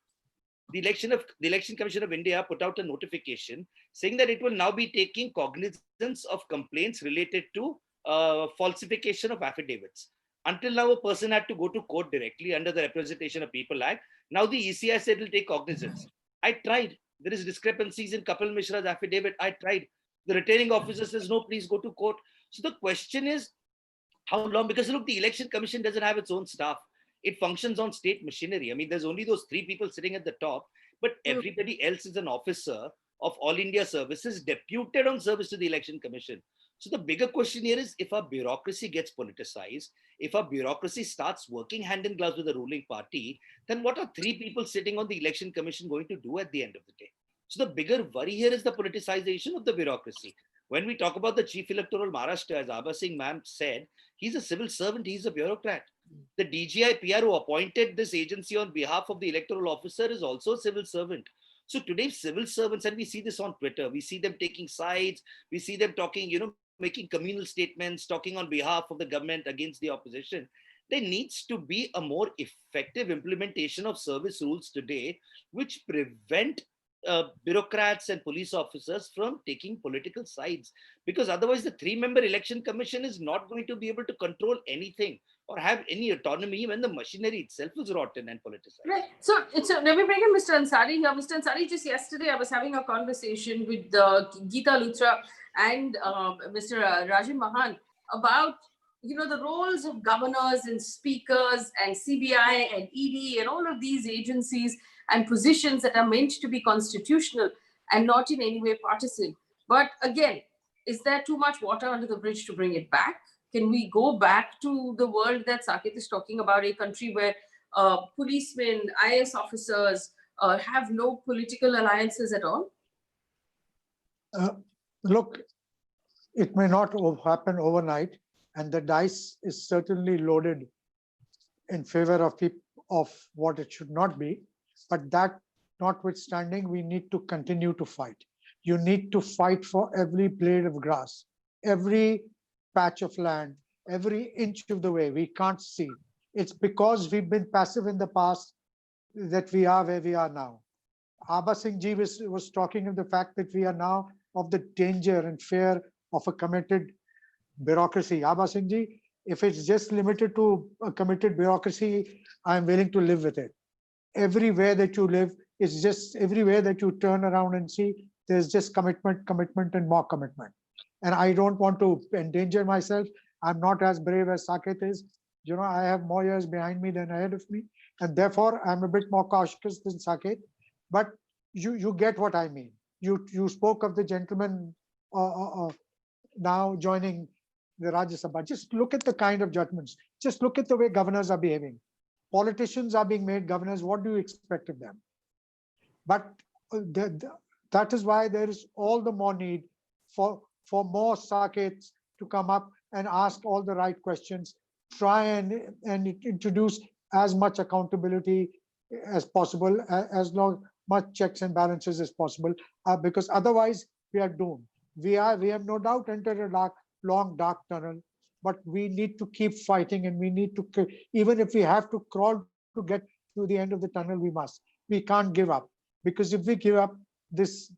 the Election Commission of India put out a notification saying that it will now be taking cognizance of complaints related to falsification of affidavits. Until now, a person had to go to court directly under the Representation of People Act. Now the ECI said it will take cognizance. I tried. There is discrepancies in Kapil Mishra's affidavit. I tried. The returning officer says, no, please go to court. So the question is, how long? Because look, the Election Commission doesn't have its own staff. It functions on state machinery. I mean, there's only those 3 people sitting at the top, but everybody else is an officer of All India Services deputed on service to the Election Commission. So the bigger question here is, if our bureaucracy gets politicized, if our bureaucracy starts working hand in glove with the ruling party, then what are 3 people sitting on the Election Commission going to do at the end of the day? So the bigger worry here is the politicization of the bureaucracy. When we talk about the Chief Electoral Maharashtra, as Abha Singh ma'am said, he's a civil servant, he's a bureaucrat. The DGI PR who appointed this agency on behalf of the electoral officer is also a civil servant. So today's civil servants, and we see this on Twitter, we see them taking sides, we see them talking, making communal statements, talking on behalf of the government against the opposition. There needs to be a more effective implementation of service rules today, which prevent bureaucrats and police officers from taking political sides. Because otherwise, the 3-member election commission is not going to be able to control anything or have any autonomy when the machinery itself is rotten and politicized. Right. So let me bring in Mr. Ansari here. Mr. Ansari, just yesterday I was having a conversation with Geeta Luthra and Mr. Rajan Mahan about the roles of governors and speakers and CBI and ED and all of these agencies and positions that are meant to be constitutional and not in any way partisan. But again, is there too much water under the bridge to bring it back? Can we go back to the world that Saket is talking about, a country where policemen, IS officers have no political alliances at all? Look, it may not happen overnight, and the dice is certainly loaded in favor of what it should not be. But that notwithstanding, we need to continue to fight. You need to fight for every blade of grass, every patch of land, every inch of the way. We can't see. It's because we've been passive in the past that we are where we are now. Abha Singh ji was talking of the fact that we are now of the danger and fear of a committed bureaucracy. Abha Singh ji, if it's just limited to a committed bureaucracy, I'm willing to live with it. Everywhere that you live, it's just everywhere that you turn around and see, there's just commitment, and more commitment. And I don't want to endanger myself. I'm not as brave as Saket is. I have more years behind me than ahead of me. And therefore, I'm a bit more cautious than Saket. But you get what I mean. You spoke of the gentleman now joining the Rajya Sabha. Just look at the kind of judgments. Just look at the way governors are behaving. Politicians are being made governors. What do you expect of them? But that is why there is all the more need for more Sakets to come up and ask all the right questions, try and introduce as much accountability as possible, as much checks and balances as possible, because otherwise we are doomed. We have no doubt entered a long dark tunnel, but we need to keep fighting, and we need to, even if we have to crawl to get to the end of the tunnel, we must. We can't give up, because if we give up, this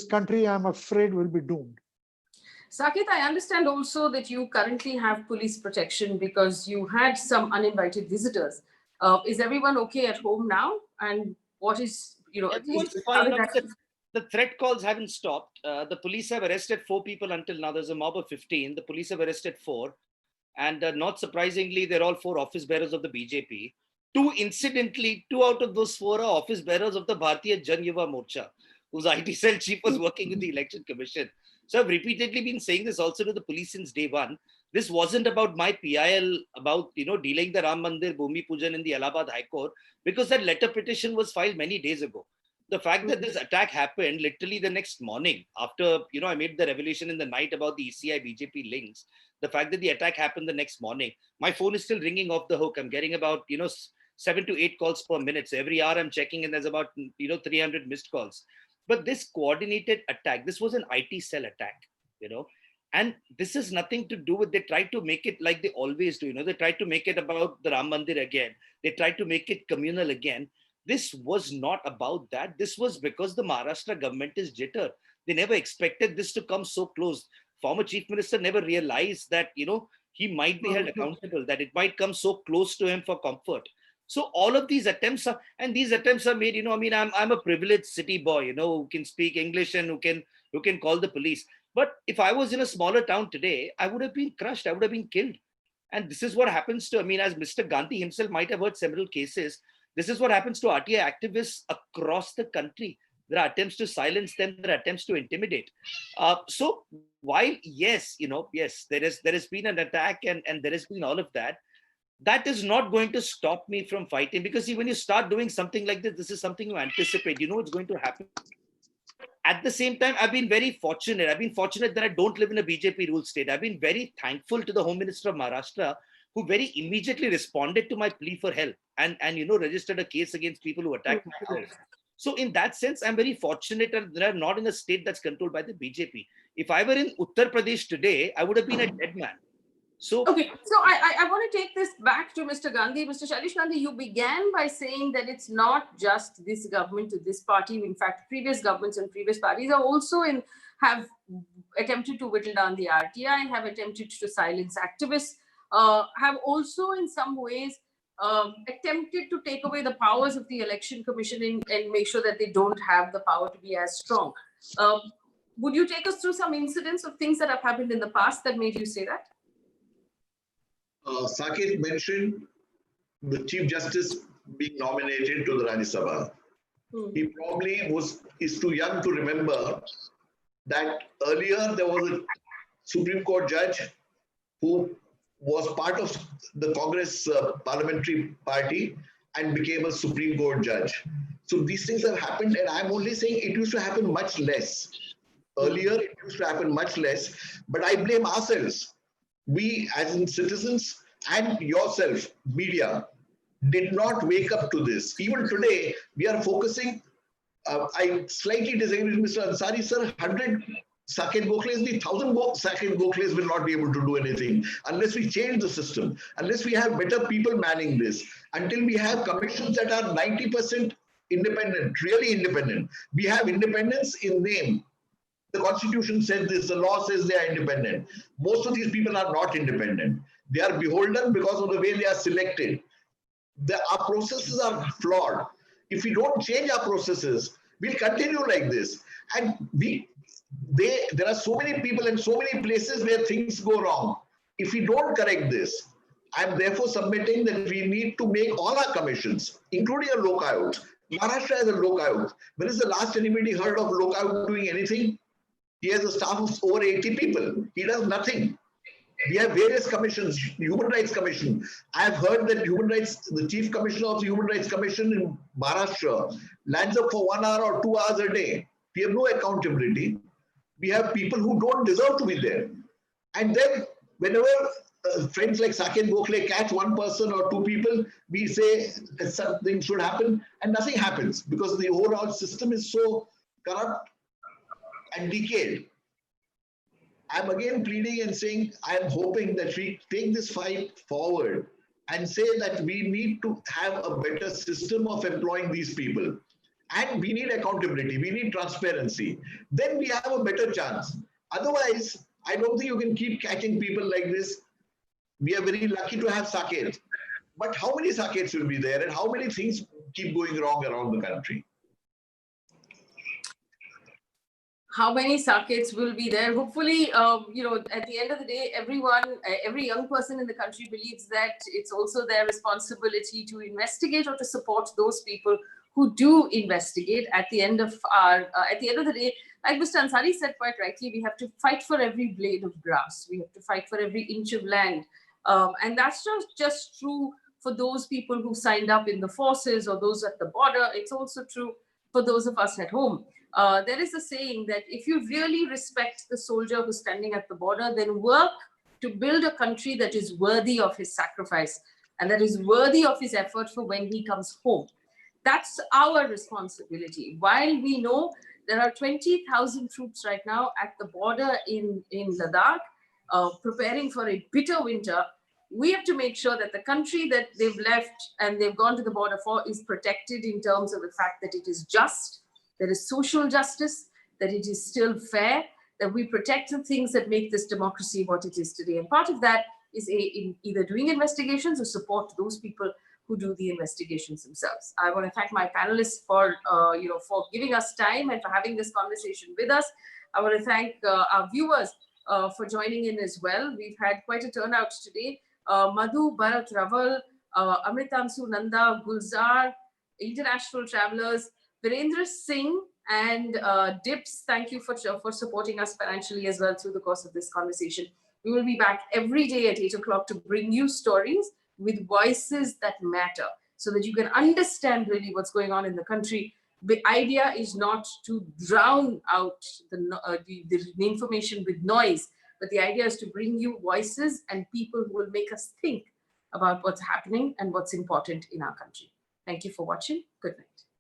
country, I'm afraid, will be doomed. Saket, I understand also that you currently have police protection because you had some uninvited visitors. Is everyone okay at home now? And what is, everyone's fine. The threat calls haven't stopped. The police have arrested 4 people until now. There's a mob of 15. The police have arrested 4. And not surprisingly, they're all 4 office bearers of the BJP. 2 out of those 4 are office bearers of the Bharatiya Jan Yuva Morcha, whose IT cell chief was working with the election commission. So I've repeatedly been saying this also to the police since day one. This wasn't about my PIL, about, delaying the Ram Mandir Bhumi Pujan in the Allahabad High Court, because that letter petition was filed many days ago. The fact that this attack happened literally the next morning after, I made the revelation in the night about the ECI BJP links, the fact that the attack happened the next morning, my phone is still ringing off the hook. I'm getting about, 7 to 8 calls per minute. So every hour I'm checking and there's about, 300 missed calls. But this coordinated attack, this was an IT cell attack, and this has nothing to do with, they tried to make it like they always do, they tried to make it about the Ram Mandir again. They tried to make it communal again. This was not about that. This was because the Maharashtra government is jitter. They never expected this to come so close. Former Chief Minister never realized that, he might be held accountable, that it might come so close to him for comfort. So all of these attempts are made, I'm a privileged city boy, who can speak English and who can call the police. But if I was in a smaller town today, I would have been crushed. I would have been killed. And this is what happens to, as Mr. Gandhi himself might have heard several cases, this is what happens to RTI activists across the country. There are attempts to silence them. There are attempts to intimidate. So while, yes, there has been an attack and there has been all of that, that is not going to stop me from fighting, because when you start doing something like this, this is something you anticipate, it's going to happen. At the same time, I've been very fortunate. I've been fortunate that I don't live in a BJP ruled state. I've been very thankful to the Home Minister of Maharashtra, who very immediately responded to my plea for help and registered a case against people who attacked my house. So in that sense, I'm very fortunate that I'm not in a state that's controlled by the BJP. If I were in Uttar Pradesh today, I would have been a dead man. So Okay, so I want to take this back to Mr. Gandhi. Mr. Shailesh Gandhi, you began by saying that it's not just this government, this party. In fact, previous governments and previous parties are also have attempted to whittle down the RTI, have attempted to silence activists, have also in some ways attempted to take away the powers of the Election Commission and make sure that they don't have the power to be as strong. Would you take us through some incidents of things that have happened in the past that made you say that? Saket mentioned the Chief Justice being nominated to the Rajya Sabha. He probably is too young to remember that earlier there was a Supreme Court judge who was part of the Congress parliamentary party and became a Supreme Court judge. So these things have happened, and I'm only saying it used to happen much less. Earlier, it used to happen much less, but I blame ourselves. We as in citizens and yourself, media, did not wake up to this. Even today, we are focusing. I slightly disagree with Mr. Ansari, sir. 100 Saket Gokhales, the 1,000 Saket Gokhales will not be able to do anything unless we change the system, unless we have better people manning this, until we have commissions that are 90% independent, really independent. We have independence in name. The Constitution says this, the law says they are independent. Most of these people are not independent. They are beholden because of the way they are selected. Our processes are flawed. If we don't change our processes, we'll continue like this. And there are so many people and so many places where things go wrong. If we don't correct this, I'm therefore submitting that we need to make all our commissions, including a Lokayut. Maharashtra has a Lokayut. When is the last anybody heard of Lokayut doing anything? He has a staff of over 80 people. He does nothing. We have various commissions, Human Rights Commission. I have heard that the Chief Commissioner of the Human Rights Commission in Maharashtra lands up for 1 hour or 2 hours a day. We have no accountability. We have people who don't deserve to be there. And then whenever friends like Saket Gokhale catch one person or two people, we say that something should happen and nothing happens because the overall system is so corrupt and decayed. I'm again pleading and saying, I'm hoping that we take this fight forward and say that we need to have a better system of employing these people. And we need accountability, we need transparency. Then we have a better chance. Otherwise, I don't think you can keep catching people like this. We are very lucky to have Saket. But how many Sakets will be there and how many things keep going wrong around the country? How many Sakets will be there? Hopefully, at the end of the day, every young person in the country believes that it's also their responsibility to investigate or to support those people who do investigate. At the end of the day, like Mr. Ansari said quite rightly, we have to fight for every blade of grass. We have to fight for every inch of land. And that's not just true for those people who signed up in the forces or those at the border. It's also true for those of us at home. There is a saying that if you really respect the soldier who's standing at the border, then work to build a country that is worthy of his sacrifice and that is worthy of his effort for when he comes home. That's our responsibility. While we know there are 20,000 troops right now at the border in Ladakh, preparing for a bitter winter, we have to make sure that the country that they've left and they've gone to the border for is protected in terms of the fact that it is just, there is social justice, that it is still fair, that we protect the things that make this democracy what it is today. And part of that is in either doing investigations or support those people who do the investigations themselves. I want to thank my panelists for giving us time and for having this conversation with us. I want to thank our viewers for joining in as well. We've had quite a turnout today. Madhu, Bharat, Raval, Amritamsu, Nanda, Gulzar, international travelers, Virendra Singh and Dips, thank you for supporting us financially as well through the course of this conversation. We will be back every day at 8 o'clock to bring you stories with voices that matter so that you can understand really what's going on in the country. The idea is not to drown out the information with noise, but the idea is to bring you voices and people who will make us think about what's happening and what's important in our country. Thank you for watching. Good night.